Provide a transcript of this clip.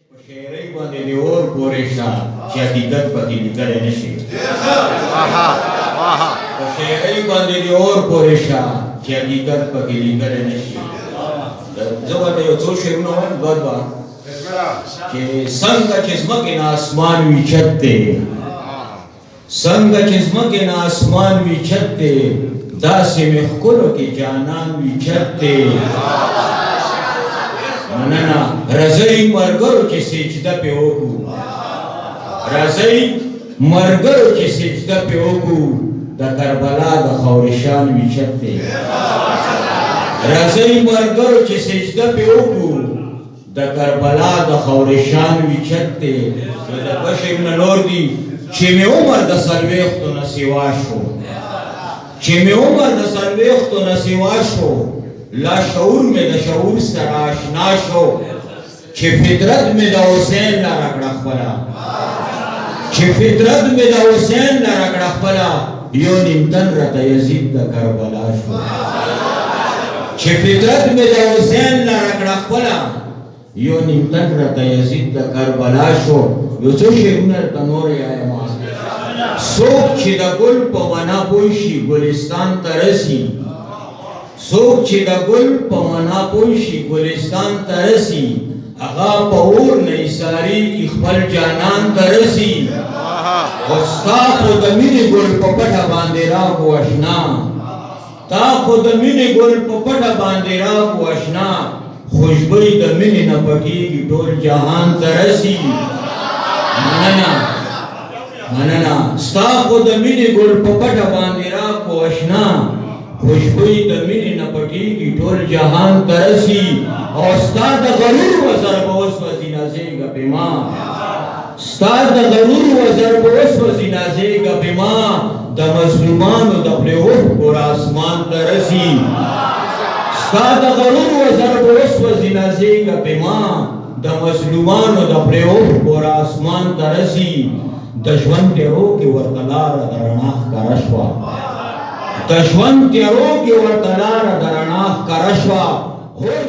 شعرۍ باندې دې اور پورې شه چې حقیقت پکې لیکلی نه شي. په شعرۍ باندې دې اور پورې شه چې حقیقت پکې لیکلی نه شي. زه ورته یو څو شعرونه وایم دوه چې څنګه چې ځمکې نه اسمان وي چت دی، څنګه چې ځمکې نه اسمان وي چت دی، داسې مې ښکلو کې جانان وي چت دی. مننه راځئ ملګرو چې سجده پې وکړو، راځئ ملګرو چې سجده پې وکړو، د کربلا د خاورې شان وي چت دی. راځئ ملګرو چې سجده پې وکړو، د کربلا د خاورې شان وي چت دی. د بشر نه نور دي چې مې عمر د څلوېښتو نه سوا شو، چې مې عمر د څلوېښتو نه سوا شو، لا شعور مې د شعور سره آشنا شو، چې فطرت مې د حسین لره کړه خپله، چې فطرت مې د حسین لره کړه خپله، یو نیم تن راته یزید د کربلا شو، چې فطرت مې د حسین لره کړه خپله، یو نیم تن راته یزید د کربلا شو. یو څو شعرونه درته نور وایم. څوک چې د ګل په منا پوه شي ګلستان ته رسي، څوک چې د ګل په منا پوه شي ګلستان ته رسي، هغه په اور نه ایسارېږي خپل جانان ته رسي. خو ستا خو د مینې ګل په پټه باندې راکړو اشنا، تا خو د مینې ګل په پټه باندې راکړو اشنا، خوشبوی د مینې نه پټېږي ټول جهان ته رسي. مننه مننه ستا خو د مینې ګل په پټه باندې راکړو اشنا، خوشبوی د مینې نه پټېږي ټول جهان ته رسي. او ستا د غرور وزر به وسوځي نازېږه پې ما، ستا د غرور وزر به وسوځي نازېږه پې ما، د مظلومانو د خولې اوښکو را اسمان ته رسي. ستا د غرور وزر به وسوځي نازېږه پې ما، د مظلومانو د خولې اوښکو را اسمان ته رسي. د ژوند تیرو کې ورته لاره د رڼا ښکاره شوه، د ژوند تیرو کې ورته لاره د رڼا ښکاره شوه. هور